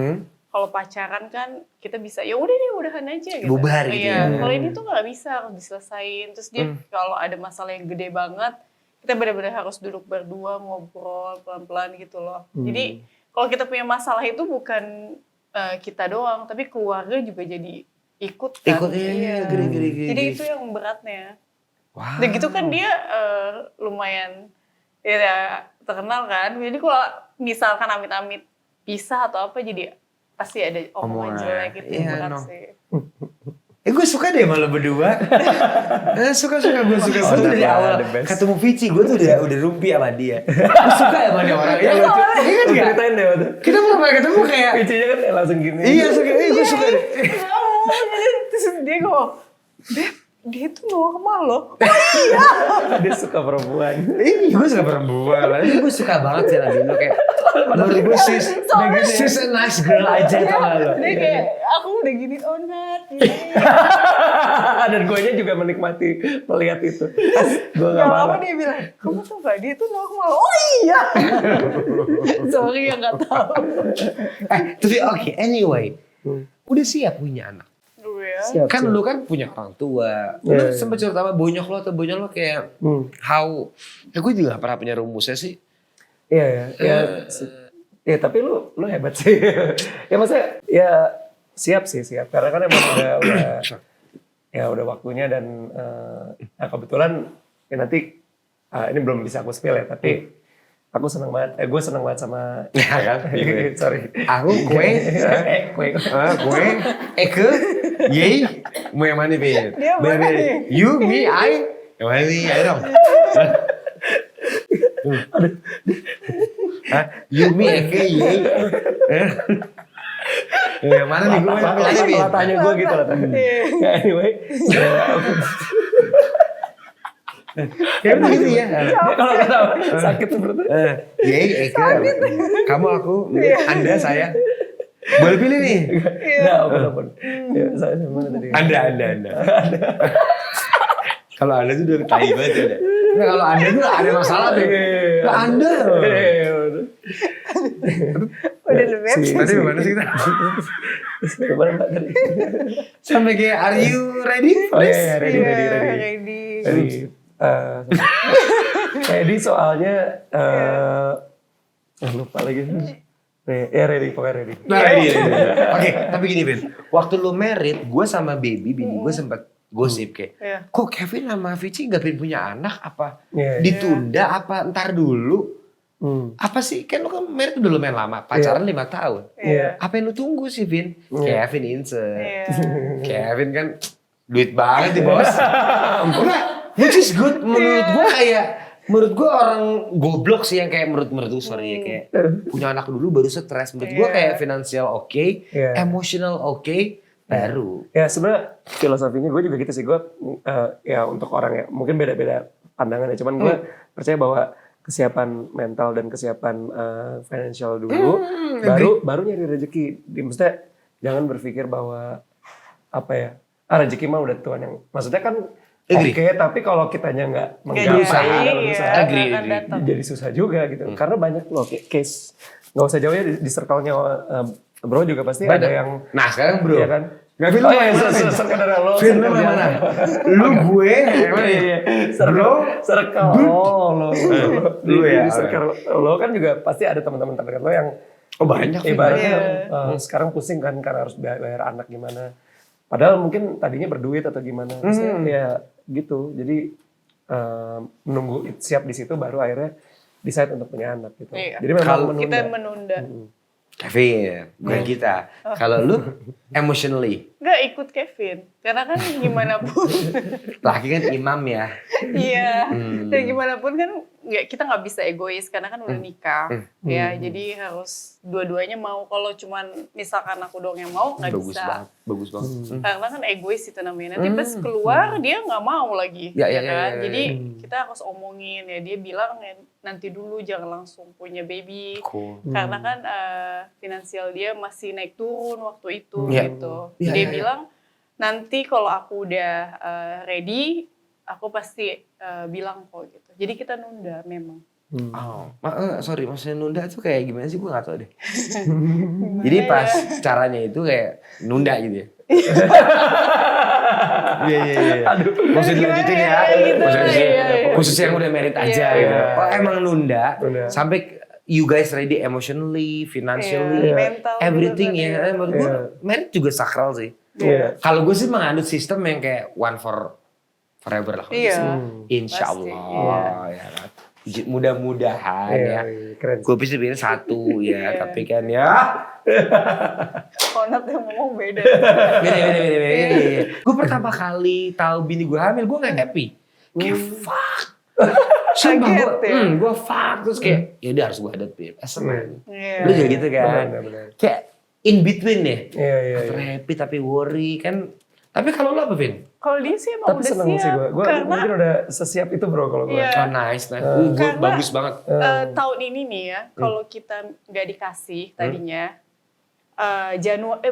kalau pacaran kan kita bisa ya udah deh udahan aja gitu. Bubar gitu Iya. ya. Kalau ini tuh nggak bisa harus diselesain. Terus dia kalau ada masalah yang gede banget, kita benar-benar harus duduk berdua ngobrol pelan-pelan gitu loh. Jadi kalau kita punya masalah itu bukan kita doang, tapi keluarga juga jadi ikut kan. Ikutnya gini. Jadi itu yang beratnya. Wow. Dan gitu kan dia lumayan ya terkenal kan. Jadi kalau misalkan amit-amit pisah atau apa jadi pasti ada omongan jelek gitu. Iya, berat no. sih. Gue suka deh malah berdua. suka gue suka. Gue tuh dari awal ketemu Vici, gue tuh udah rumpi sama dia. Gue suka sama dia orang. Iya kan? Ceritain deh waktu. Kita pernah ketemu kayak. Vicinya kan langsung gini. Iya, gue suka deh. Terus dia ngomong, Beb, dia tuh normal loh. Dia suka perempuan. Ini gue suka perempuan. Tapi gue suka banget sih Nadine lo kayak. Menurut gue she's a nice girl aja tau gak lo. Dia kayak, aku udah gini, oh Nat. Dan gue juga menikmati melihat itu. Gue Gak gak apa marah. dia bilang, kamu tau gak dia tuh normal. Oh iya. Sorry yang gak tahu. Tapi oke, anyway. Udah siap punya anak. Siap, Kan siap. lu kan punya orang tua. Lu Iya. sempet cerita sama bonyok lo atau bonyok lo kayak how. Gue juga gak pernah punya rumusnya sih. Iya. Ya tapi lu hebat sih. Ya maksudnya ya siap. Karena kan emang udah waktunya dan kebetulan ya nanti ini belum bisa aku spill ya, tapi aku seneng banget. Gue seneng banget sama. Ya kan? Sorry. Aku kue. Kue. Eke. Yey. Mau yang mana Vin? Dia mana nih? You, me, I. Yang mana nih? Ayo dong. You, me, Eke, Yey. Yang mana nih gue? Latanya gue gitu latanya. Ya anyway. Kayak begitu ya. Kalau kata sakit seperti itu. Yey, Eke. Kamu, aku, Anda, saya. Boleh pilih nih. Nah, apapun. Ya, saya mana tadi? Anda. Kalau Anda tuh udah tai banget ya. Nah, kalau Anda tuh ada masalah tuh. Nah, Anda. Udah lebih. Tadi gimana sih kita? Gimana Mbak tadi? Sampai kayak are you ready? Oh iya, ready. Ready. Ready soalnya lupa lagi. Ya ready, pokoknya ready. Nah, ready. Oke, tapi gini Ben. Waktu lu married, gue sama baby gue sempat gosip kayak, Iya. kok Kevin sama Vici gak pengen punya anak apa? Iya. Ditunda apa ntar dulu? Apa sih, kan lu kan married udah lumayan lama, pacaran 5 tahun. Iya. Apa yang lu tunggu sih Vin? Kevin insert. Iya. Kevin kan duit banget nih bos. Enggak, which is good menurut gue kayak. Menurut gue orang goblok sih yang kayak menurut gue sorry ya kayak punya anak dulu baru stres. Menurut gue kayak finansial oke, emotional oke, baru. Ya sebenarnya filosofinya gue juga gitu sih. Gue ya untuk orang ya mungkin beda-beda pandangannya. Cuman gue percaya bahwa kesiapan mental dan kesiapan financial dulu, baru nyari rezeki. Maksudnya jangan berpikir bahwa apa ya, rezeki mah udah Tuhan yang, maksudnya kan oke, tapi kalau kitanya nggak menggapai, jadi susah juga gitu. Karena banyak loh case, nggak usah jauh ya di circle-nya bro juga pasti ada yang. Nah sekarang bro, ya kan? Gak film sekedar lo. Film mana? Lu gue, bro, circle lo. Lu ya. Di circle lo kan juga pasti ada teman-teman terdekat lo yang banyak. Ibaratnya sekarang pusing kan karena harus bayar anak gimana. Padahal mungkin tadinya berduit atau gimana. Maksudnya ya gitu. Jadi menunggu siap di situ baru akhirnya decide untuk punya anak gitu. Iya. Jadi memang kita menunda. Kevin, bukan kita. Kalau lu emotionally? Nggak ikut Kevin, karena kan gimana pun. Laki kan imam ya. Iya, dan gimana pun kan kita nggak bisa egois karena kan udah nikah. Ya, jadi harus dua-duanya mau. Kalau cuman misalkan aku doang yang mau nggak bisa. Bagus banget. Karena kan egois itu namanya. Nanti pas keluar dia nggak mau lagi. Ya. Jadi kita harus omongin ya. Dia bilang nanti dulu jangan langsung punya baby. Cool. Karena kan finansial dia masih naik turun waktu itu gitu. Ya, Dia bilang nanti kalau aku udah ready, aku pasti bilang kok gitu. Jadi kita nunda memang. Sorry, maksudnya nunda tuh kayak gimana sih? Gue gak tau deh. Jadi pas caranya itu kayak nunda gitu ya. Iya. Aduh, maksudnya dilanjutin ya. Khusus yang udah married aja gitu. Oh emang nunda. Sampai you guys ready emotionally, financially, everything ya. Menurut gue married juga sakral sih. Kalau gue sih menganut sistem yang kayak one for forever lah. Insya Allah ya kan. Mudah-mudahan ya. Gue bisa bilang satu ya, tapi kan ya. Konat yang ngomong beda. Beda. Gue pertama kali tahu bini gue hamil, gue gak happy. Kayak fuck. Sumpah gue fuck. Terus kayak, yaudah harus gue hadapin. As a man. Lu juga gitu kan. Kayak in between deh. Happy tapi worry kan. Tapi kalau lo apa, Vin? Kalau dia sih emang tapi udah seneng siap. sih gue mungkin udah sesiap itu bro kalau gue. Oh nice. Gue bagus banget. Tahun ini nih ya, kalau kita nggak dikasih tadinya,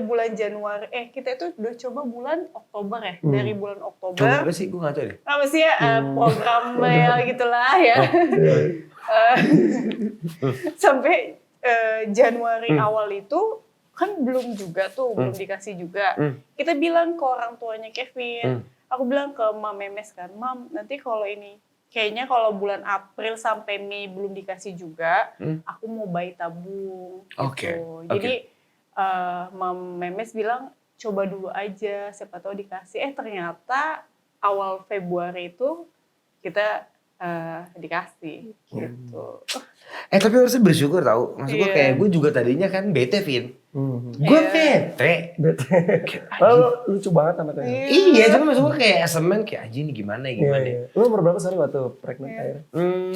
bulan Januari, kita itu udah coba bulan Oktober ya, dari bulan Oktober. Coba sih, gue nggak tahu deh. Apa sih ya, program ya gitulah ya. Sampai Januari awal itu, kan belum juga tuh, belum dikasih juga. Kita bilang ke orang tuanya Kevin, aku bilang ke Mam Memes kan, Mam nanti kalau ini, kayaknya kalau bulan April sampai Mei belum dikasih juga, aku mau bayi tabung. Gitu. Jadi Mam Memes bilang, coba dulu aja, siapa tahu dikasih. Ternyata awal Februari itu kita dikasih gitu. Tapi harusnya bersyukur tau. Maksud gue kayak gue juga tadinya kan bete, Vin. Gue bete. Lucu banget sama tanya. Iya, cuma maksud gue kayak semen kayak anjing ini gimana. Lu umur berapa sih waktu pregnant akhirnya?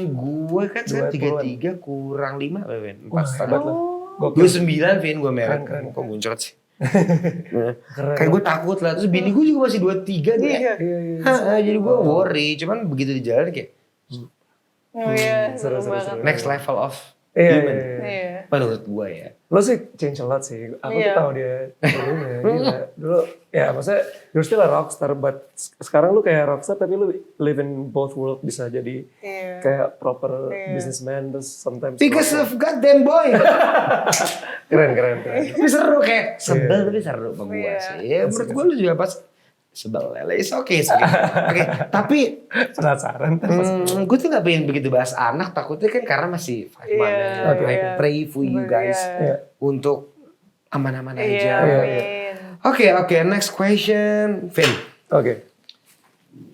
Gue kan sekarang 33 kurang 5 apa, Vin? 4,5. Gue 9, Vin, gue married. Kok muncrat sih? Kayak gue takut lah. Terus bini gue juga masih 23 nih. Jadi gue worry. Cuman begitu di jalan kayak seru banget. Next level of human. Menurut gue ya. Lo sih change a lot sih. Aku tuh tahu dia dulunya. Dulu ya maksudnya you're still a rockstar, but sekarang lu kayak rockstar tapi lu live in both world, bisa jadi kayak proper businessman terus sometimes because of goddamn boy. keren. Tapi seru kayak sebel tapi seru sama gue sih. Ya menurut gue lu juga pas sebel lele. Oke. Tapi penasaran. Gue tuh gak pengen begitu bahas anak, takutnya kan karena masih 5 months. I pray for you guys untuk aman-aman aja. Oke, next question, Vin. Oke.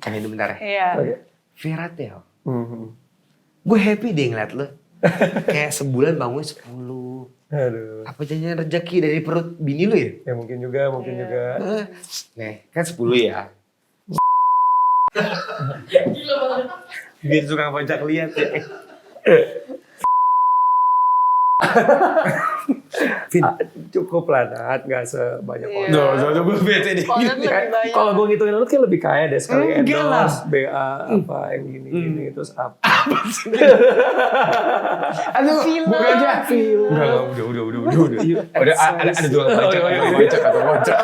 Kan ini bentar ya. Iya. Viratel. Gue happy deh ngeliat lo. Kayak sebulan bangun 10. Aduh. Apa jangan rezeki dari perut bini lu ya? Ya mungkin juga. Nih, kan 10 ya. Gila banget. Biar suka pajak lihat ya. Cukup lah Nat, gak sebanyak Iya. orang. Gue bete nih. Orang lebih Kayak, banyak. kalau gue ngitungin lu kayak lebih kaya deh sekali Enggak lah. endorse, BA, apa yang gini-gini, terus apa. Aduh, Film. bukan aja. Enggak, udah. Udah ada dua kocak.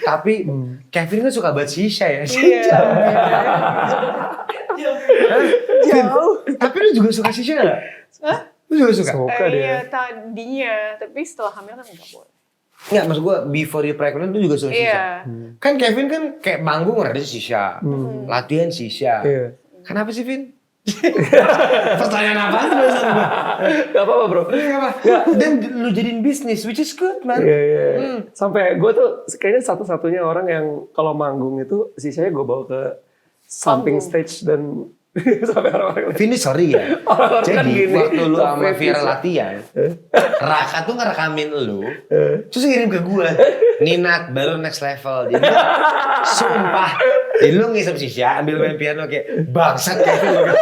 Tapi Kevin kan suka banget shisha ya. Iya. Jauh. Tapi lu juga suka shisha nggak? Hah? Lu juga suka? Suka dia. Iya, tadinya, tapi setelah hamil kan nggak boleh. Enggak, maksud gue before you pregnant lu juga suka shisha. Iya. Kan Kevin kan kayak manggung ada shisha. Latihan shisha. Iya. Kenapa sih, Vin? Pertanyaan apa tuh barusan gua? Gak apa-apa bro. Dan lu jadiin bisnis, which is good, man. Iya. Sampai gue tuh kayaknya satu-satunya orang yang kalau manggung itu sisanya gue bawa ke samping stage dan sampai orang-orang Vin, sorry ya. Orang-orang kan Jadi gini, waktu lu sama sampai Vira bisa. latihan, Raka tuh ngerekamin lu, terus ngirim ke gua. Ninat baru next level. Jadi sumpah. Jadi lu ngisep shisha, ambil main piano kayak bangsat Kevin.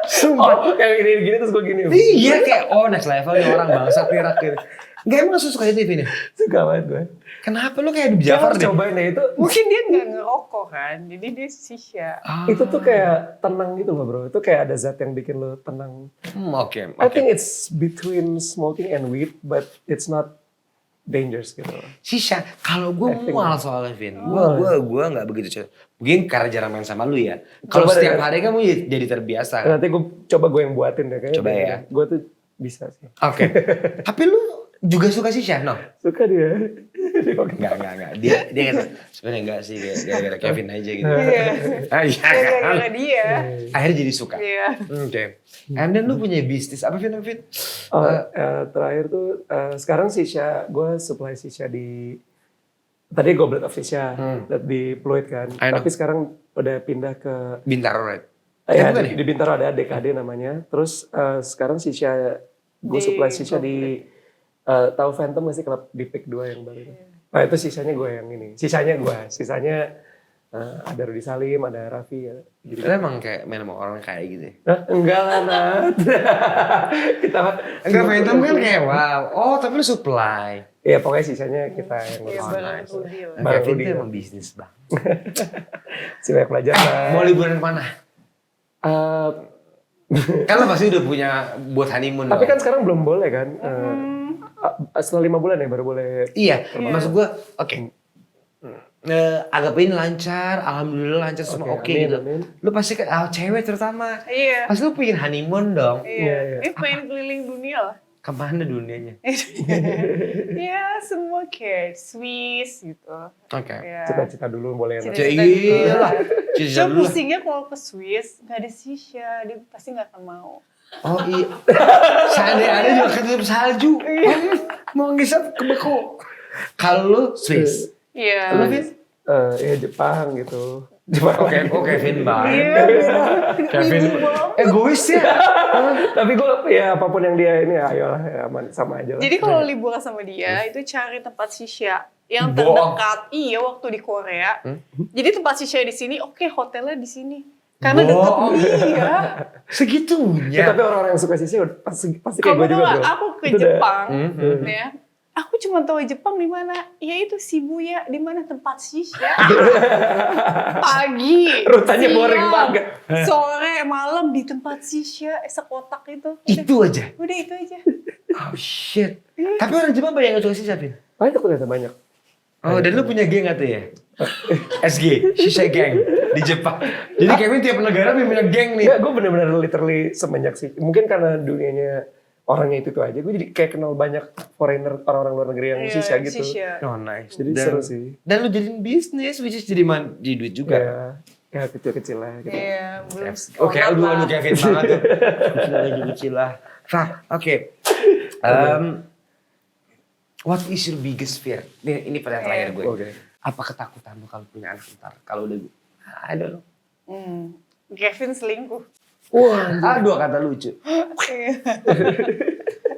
Sumpah. Oh, kayak gini-gini terus gue gini. Iya kayak next level nih orang bangsat nih Rak. Enggak emang suka itu Vin ya? Suka banget gue. Kenapa lu kayak di Dia Jafar harus deh? cobain deh itu. Mungkin dia nggak ngerokok kan, jadi dia shisha. Itu tuh kayak tenang gitu loh bro. Itu kayak ada zat yang bikin lo tenang. Oke. I think it's between smoking and weed, but it's not dangerous gitu. Shisha, kalau gue mual soalnya Vin, gue nggak begitu cocok. Mungkin karena jarang main sama lu ya. Kalau Coba setiap deh. hari kan jadi terbiasa. Nanti gue yang buatin deh kayaknya. Coba ya. Gue tuh bisa sih. Oke. Tapi lu juga suka shisha, no? Suka dia. Enggak. Dia kata sebenarnya enggak sih, kayak gara-gara Kevin aja gitu. Iya. Iya kan? Gara-gara dia. Akhirnya jadi suka. Iya. Oke. And then lu punya bisnis apa Vin? Terakhir tuh sekarang sisha, gue supply sisha di tadi Goblet of Sisha di Pluit kan. I know. Tapi sekarang udah pindah ke Bintaro, right? ya, bukan di Bintaro ada DKD namanya. Terus sekarang sisha gue supply sisha di tahu Phantom nggak sih klub di Pick 2 yang baru itu? Nah itu sisanya gue yang ini. Sisanya ada Rudi Salim, ada Raffi ya. Lu emang kayak main sama orang kayak gitu ya? Enggak lah Nat. Kita Enggak, Phantom kan kayak wow. Oh, tapi lu supply. ya pokoknya sisanya kita yang Iya, ngurus. bareng Rudi lah. Bareng Kevin Rudi. tuh emang bisnis bang. Si banyak belajar lah. Mau liburan kemana? Eh, Kan lo pasti udah punya buat honeymoon. tapi dong. kan sekarang belum boleh kan. Setelah 5 bulan ya baru boleh. Iya, maksud gue, oke. Anggap ini lancar, alhamdulillah lancar semua oke amin, gitu. amin. Lu pasti kan, cewek terutama. Iya. Pasti lu pengen honeymoon dong. Iya. Dia pengen keliling dunia lah. Kemana dunianya? Ya semua kayak Swiss gitu. Oke. Ya. Cita-cita dulu boleh. Nat. Cita-cita Iya lah. Cita Cuma dulu lah. pusingnya kalau ke Swiss nggak ada shisha, dia pasti nggak akan mau. Oh iya. Seandainya ada juga ketutup salju. Mau ngisap kebeku. Kalau lu Swiss. Iya. Lu Vin? Ya Jepang gitu. Jepang. Oke, Vin banget. Iya, beda. Kevin egois ya. Tapi gue ya apapun yang dia ini ayolah ya aman sama aja lah. Jadi kalau liburan sama dia itu cari tempat shisha yang Bohong. terdekat. Iya, waktu di Korea. Jadi tempat shisha di sini, oke hotelnya di sini. Karena dekat Bohong. iya. Segitunya. Tapi orang-orang yang suka sisnya pasti kayak Kamu gue tahu juga nggak, bro. aku ke Itu udah- Jepang, ya. Aku cuma tahu Jepang di mana. Ya itu Shibuya, di mana tempat shisha. Pagi, Rutanya siang, boring banget. sore, malam di tempat shisha, sekotak itu. Itu aja. Udah itu aja. Oh shit. Tapi orang Jepang banyak yang suka shisha, Vin? Banyak ternyata banyak. Oh, dan lu punya geng gak tuh ya? SG, Shisha Gang di Jepang. Jadi Kevin tiap negara punya geng nih. Enggak, gue bener-bener literally semenjak sih. Mungkin karena dunianya orangnya itu aja. Gue jadi kayak kenal banyak foreigner, orang-orang luar negeri yang Iya, shisha gitu. shisha. Oh nice. Jadi seru sih. Dan lu jadiin bisnis, which is jadi di duit juga. Ya kecil-kecil lah gitu. Iya, belum Oke, sekolah lu lah. Kevin banget tuh. Kecil lagi kecil lah. Fah, oke. What is your biggest fear? Ini pertanyaan terakhir gue. Oke. Apa ketakutan lu kalau punya anak ntar? Kalau udah, I don't know. Kevin selingkuh. Wah, dua kata lucu. Iya.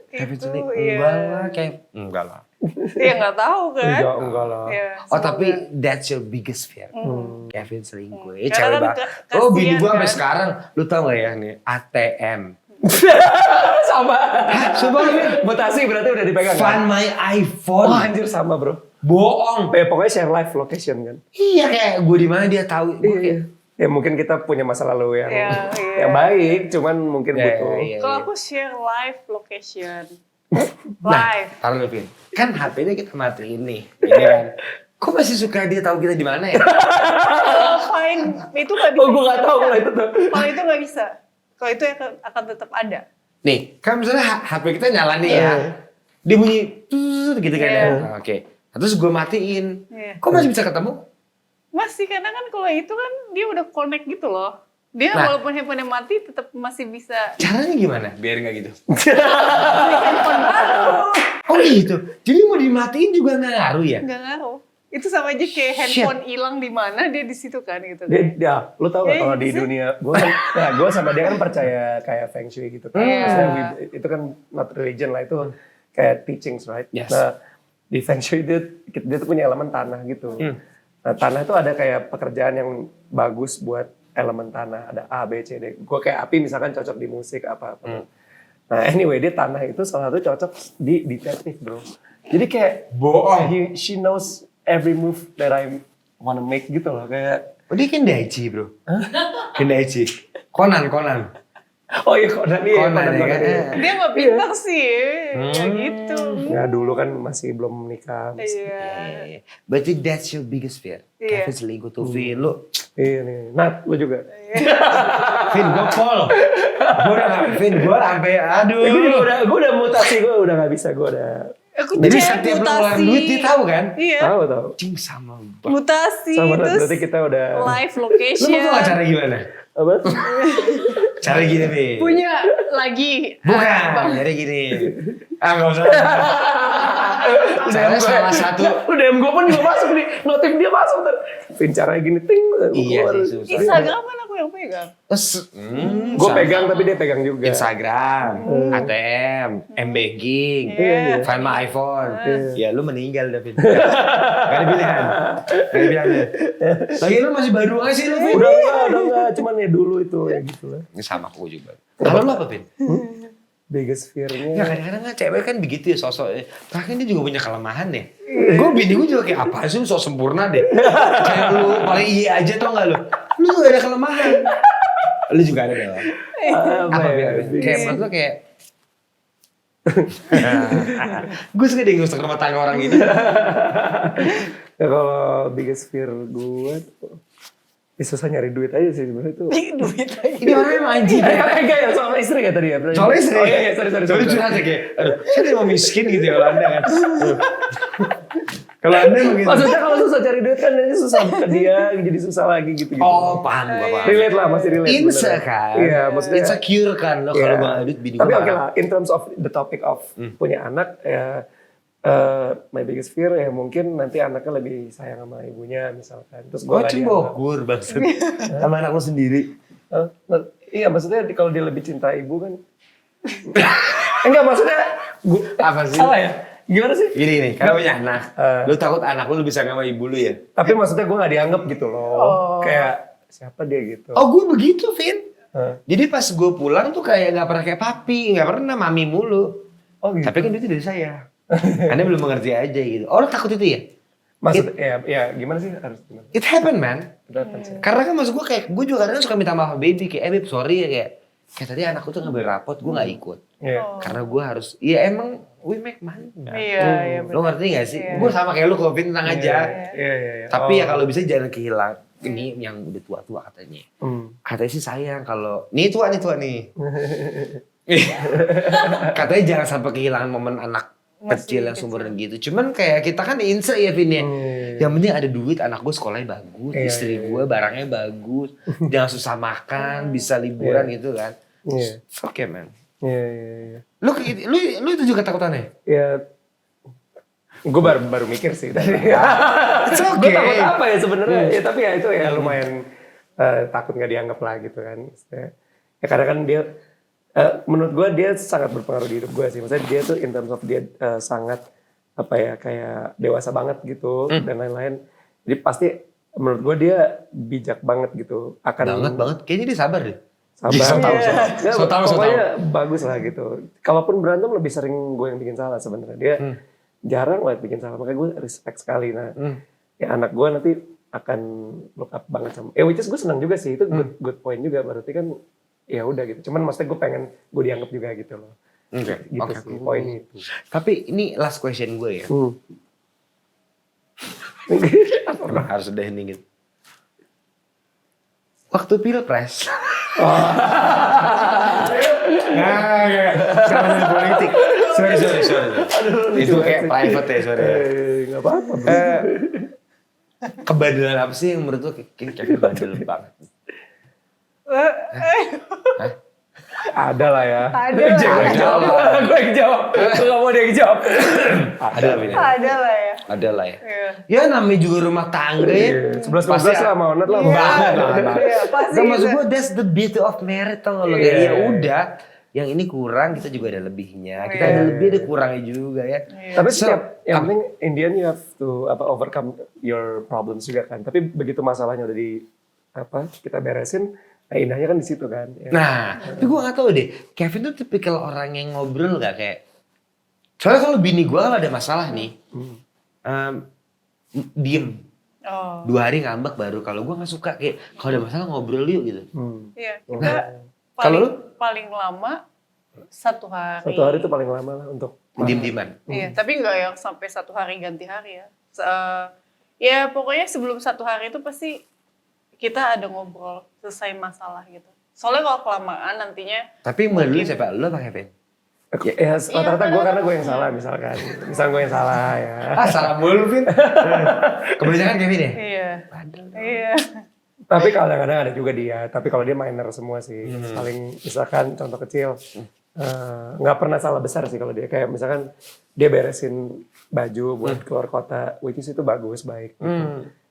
Kevin Itu, selingkuh. iya. Enggak lah, kayak enggak lah. Dia nggak tahu kan? Enggak lah. Iya, Oh semoga. tapi that's your biggest fear. Kevin selingkuh. Karena Cewek kan banget. kasihan Oh bini gue sampai kan. sekarang, lu tau gak ya nih ATM. Sama. Coba Mutasi berarti udah dipegang kan? Find my iPhone. Oh anjir sama bro. Bohong. Pokoknya share live location kan. Iya kayak gue di mana dia tahu. Gua kayak, Ya mungkin kita punya masa lalu yang Iya, iya. yang baik, cuman mungkin Iya, butuh. iya. Kalau aku share live location. Nah, Live. taruh dulu, Vin. Kan HP-nya kita matiin nih, ini kan. Kok masih suka dia tahu kita di mana ya? Kalau fine itu nggak bisa. Oh gue nggak tahu kalau itu tuh. Kalau itu nggak bisa. Kalau itu akan tetap ada. Nih, kan misalnya HP kita nyala nih ya. Iya. Dia bunyi tut gitu kan ya. Iya. Nah, oke. Nah, terus gue matiin. Iya. Kok masih bisa ketemu? Masih karena kan kalau itu kan dia udah connect gitu loh. Dia Nah. walaupun handphonenya mati tetap masih bisa Caranya gimana? Biar nggak gitu. beli handphone baru. Oh gitu. Jadi mau dimatiin juga nggak ngaruh ya? Nggak ngaruh. Itu sama aja kayak handphone hilang di mana dia di situ kan gitu. Dia, lu tau gak Iya, kalau di bisa. dunia, gue sama dia kan percaya kayak feng shui gitu kan. Iya. Maksudnya itu kan not religion lah, itu kayak teachings right. Yes. Nah di feng shui dia tuh punya elemen tanah gitu. Nah tanah itu ada kayak pekerjaan yang bagus buat elemen tanah. Ada A, B, C, D. Gue kayak api misalkan cocok di musik apa-apa. Nah anyway dia tanah itu salah satu cocok di detektif bro. Jadi kayak Bohong. she knows every move that I wanna make gitu loh kayak. Oh dia Kendaichi bro. Kendaichi. Conan. Oh iya Conan iya. Conan ya kan. Dia mah pintar sih, kayak gitu. Ya dulu kan masih belum menikah. Iya. Berarti that's your biggest fear. Iya. Kevin selingkuh tuh Vin. Lu Iya nih. Nat, lu juga. Vin gue pol. Gue udah gak Vin. Gue sampai aduh. Gue udah mutasi, gue udah gak bisa, gue udah Aku Jadi kayak setiap lu ngeluarin duit dia tahu kan? Iya. tahu. Cing sama banget. Mutasi Sama Nat, terus berarti kita udah live Lu location. mau tau gak cara gimana? apa? Cara gini Vin. Punya lagi. Bukan. Jadi gini. Gak usah. Caranya salah satu. Lu DM gue pun juga masuk nih, notif dia masuk tuh. Vin caranya gini, ting. Iya sih susah. Instagram kan aku yang pegang. Gue pegang tapi dia pegang juga. Instagram, ATM, M-Banking, Iya. Find My iPhone. Ya lu meninggal David. Gak ada pilihan. Gak ada pilihan. Lagi lu masih baru aja sih lu Vin. Udah enggak, cuman ya dulu itu ya gitu lah. Ini sama aku juga. Kalau lu apa Vin? Biggest Ya fear-nya. kadang-kadang kan cewek kan begitu ya sosok. Bahkan dia juga punya kelemahan ya. Gue bini gue juga kayak apa sih lu sok sempurna deh. Kayak lu paling iya aja tau gak lu. Lu juga ada kelemahan. Lu juga ada dong. Apa ya? Vin? Kayak menurut lu kayak gue suka deh ngusuk rumah tangga orang gini. Ya kalau biggest fear gue susah nyari duit aja sih sebenarnya itu. Duit aja. Ini orang emang anjing. Enggak ya soal istri ya tadi ya. Soalnya istri. Oh iya, sorry. Soalnya curhat ya kayak, aduh, saya emang miskin gitu ya kalau Anda kan. Kalau Anda emang gitu. Maksudnya kalau susah cari duit kan ini susah ke dia, jadi susah lagi gitu. Oh, paham gua paham. Relate lah, masih relate. Inse beneran. kan. Iya, maksudnya. Insecure kan lo kalau Iya. gak ada duit bini Tapi gua oke marah. lah, in terms of the topic of punya anak ya. My biggest fear ya mungkin nanti anaknya lebih sayang sama ibunya misalkan. Terus gue Oh, cembokur maksud. Sama anak lo sendiri. iya maksudnya kalau dia lebih cinta ibu kan. Enggak maksudnya Apa sih? salah ya? Gimana sih? Gini, kan lo punya anak. Lu takut anak lu lebih sayang sama ibu lu ya? Tapi maksudnya gue gak dianggap gitu loh. Kayak siapa dia gitu. Oh, gue begitu, Vin. Hah? Jadi pas gue pulang tuh kayak gak pernah kayak papi, gak pernah mami mulu. Oh gitu. Tapi kan itu dari saya. Anda belum mengerti aja gitu. Oh, lo takut itu ya? Maksud ya gimana sih harus gimana? It happen, man. Berapa sih? Karena kan maksud gue kayak, gue juga kadang suka minta maaf sama baby. Kayak, babe sorry ya kayak tadi anakku tuh ngambil rapot, gue gak ikut. Iya. Karena gue harus, ya emang we make money. Man. Iya, Lo ngerti gak sih? Gue sama kayak lu kalau Vin tenang aja. Iya. Tapi ya kalau bisa jangan kehilangan. Ini yang udah tua-tua katanya. Katanya sih sayang kalau, nih tua nih. Katanya jangan sampai kehilangan momen anak kecil yang sumber gitu. Cuman kayak kita kan inse ya Vin ya. Yang penting ada duit, anak gue sekolahnya bagus, istri gue barangnya bagus, jangan susah makan, bisa liburan gitu kan. Iya. It's okay man. Iya. Lu itu juga ketakutannya? Ya, gue baru mikir sih tadi. It's Gue okay. takut apa ya sebenarnya? Ya tapi ya itu ya lumayan takut nggak dianggap lah gitu kan. Maksudnya, ya karena kan dia menurut gue dia sangat berpengaruh di hidup gue sih. Maksudnya dia tuh in terms of dia sangat apa ya kayak dewasa banget gitu dan lain-lain. Jadi pasti menurut gue dia bijak banget gitu. Akan Banget. Kayaknya dia sabar deh. sabar. So tahu. Pokoknya bagus lah gitu. Kalaupun berantem lebih sering gue yang bikin salah sebenarnya. Dia jarang banget bikin salah, makanya gue respect sekali. Nah, ya anak gue nanti akan look up banget sama. Which is gue senang juga sih, itu good point juga. Berarti kan ya udah gitu. Cuman maksudnya gue pengen gue dianggap juga gitu loh. Oke. Gitu sih poin itu. Tapi ini last question gue ya. Harus udah dingin. Waktu pilpres. Jangan politik. Sorry. Itu kayak private ya, sorry. Gak apa-apa. Kebandelan apa sih yang menurut lo Kevin bandel banget? Ada lah ya. Ada lah. Gue yang jawab. Gue gak mau dia yang jawab. Ada lah ya. Ada lah ya. Iya. Ya namanya juga rumah tangga ya. 11-12 lah, mau onat lah. Banget. Iya, pasti Nah, maksud gitu. gue that's the beauty of marriage tau gak lo. Kayak ya udah. Yang ini kurang, kita juga ada lebihnya. Kita ada lebih, ada kurangnya juga ya. Tapi setiap, yang penting in the end you have to overcome your problems juga kan. Tapi begitu masalahnya udah kita beresin, nah indahnya kan di situ kan. Ya. Nah, tapi gue gak tahu deh. Kevin tuh tipikal orang yang ngobrol gak kayak. Soalnya kalau bini gue kalau ada masalah nih, diem. 2 hari ngambek baru. Kalau gue gak suka kayak kalau ada masalah ngobrol yuk gitu. Iya, kita Kalau lu? paling lama 1 hari. 1 hari itu paling lama lah untuk Diem-dieman. Iya, tapi nggak yang sampai 1 hari ganti hari ya. Ya pokoknya sebelum 1 hari itu pasti kita ada ngobrol selesai masalah gitu. Soalnya kalau kelamaan nantinya. Tapi mulai dulu siapa? Lu apa Kevin? Ya rata-rata gue karena gue yang salah misalkan. Misal gue yang salah ya. Salah mulu Vin. Kebanyakan Kevin ya? Iya. Iya. Tapi kadang-kadang ada juga dia. Tapi kalau dia minor semua sih. Paling misalkan contoh kecil. Nggak pernah salah besar sih kalau dia. Kayak misalkan dia beresin baju buat keluar kota. Which is itu bagus, baik.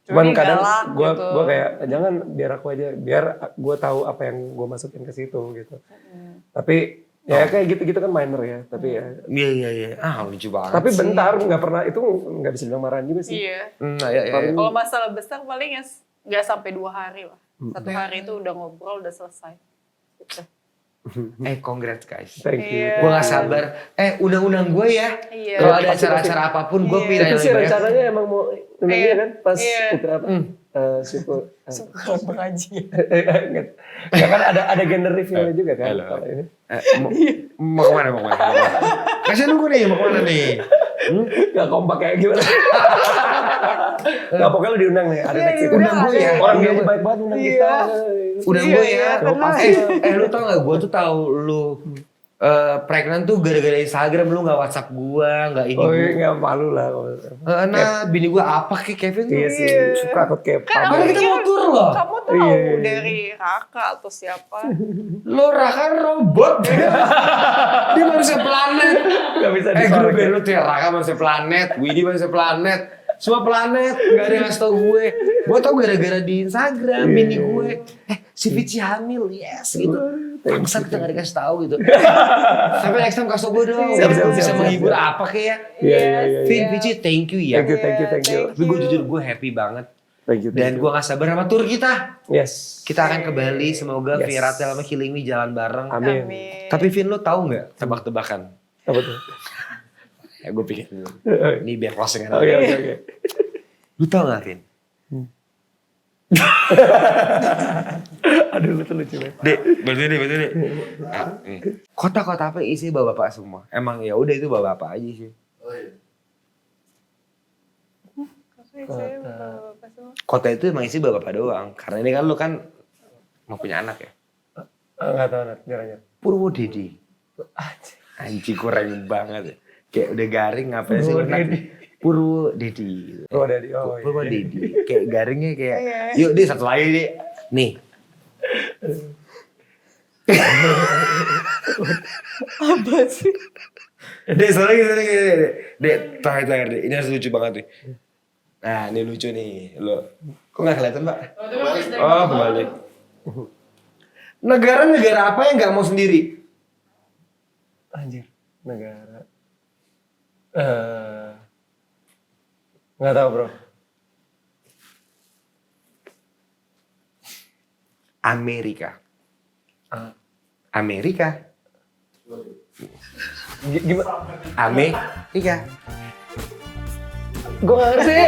Cuman kadang gue gitu. Kayak jangan biar aku aja. Biar gue tahu apa yang gue masukin ke situ gitu. Tapi ya kayak gitu-gitu kan minor ya. Tapi ya. Iya. Lucu banget. Tapi bentar nggak pernah. Itu nggak bisa dibilang marahan juga sih. Iya. Kalau masalah besar paling ya nggak sampai 2 hari lah. 1 hari itu udah ngobrol, udah selesai. Gitu. Congrats guys. Thank you. Iya. Gue gak sabar. Undang-undang gue ya. Iya. Kalau ada acara-acara apapun gue pilih Itu sih rencananya emang mau undangnya kan pas Iya. itu apa? Syukur. Pengajian. Ya kan ada gender reveal juga kan kalau ini. Mau kemana? Kasih nunggu nih, mau kemana nih? Gak kompak kayak gimana. Gak pokoknya lu diundang nih, ada next itu. Undang gue ya. Orang dia baik banget undang kita. Undang gue ya. Lu tau gak, gue tuh tahu lu pregnant tuh gara-gara Instagram, lu gak WhatsApp gue, gak ini gue. Gak malu lah. Nah, bini gue apa kayak Kevin tuh? Iya sih, suka akut kayak Padahal kita mau tur loh. Kamu tahu dari Raka atau siapa? Lo Raka robot. Dia manusia planet. Gak bisa Gue lu tuh ya Raka manusia planet, Widi manusia planet. Semua planet, gak ada yang ngasih tau gue. Gue tau gara-gara di Instagram, bini gue. Si Vici hamil, yes gitu. Bangsat kita gak dikasih tau gitu. Tapi next time kasih tau gue dong. Bisa menghibur apa kayak. Iya. Vin, Vici thank you ya. Thank you. Tapi gue jujur gue happy banget. Thank you. Dan gue gak sabar sama tour kita. Yes. Kita akan ke Bali, semoga Viratel sama Killing Me jalan bareng. Amin. Tapi Vin, lo tahu nggak tebak-tebakan? Apa tuh? Ya gue pikir dulu. Ini biar closing aja. Oke. Lu tahu nggak Vin? Aduh, betul lucu banget. Dek, betul deh. Kota-kota apa isi bapak-bapak semua? Emang ya udah itu bapak-bapak aja sih. Kota itu emang isi bapak-bapak doang. Karena ini kan lu kan mau punya anak ya. Enggak tahu caranya. Purwodadi. Anjing kurang banget ya. Kayak udah garing ngapain sih anak? Purwodadi. Purwodadi. Kayak garingnya kayak yuk deh satu lagi deh. Nih. Apa sih? Dek, sorry. Dek, terakhir deh. Ini harus lucu banget nih. Nah, ini lucu nih. Lo, kok nggak kelihatan, Mbak? Oh, kembali. Negara apa yang nggak mau sendiri? Anjir, negara. Nggak tahu bro. Amerika. Amerika. Gimana? Amerika. Gue gak ngerti.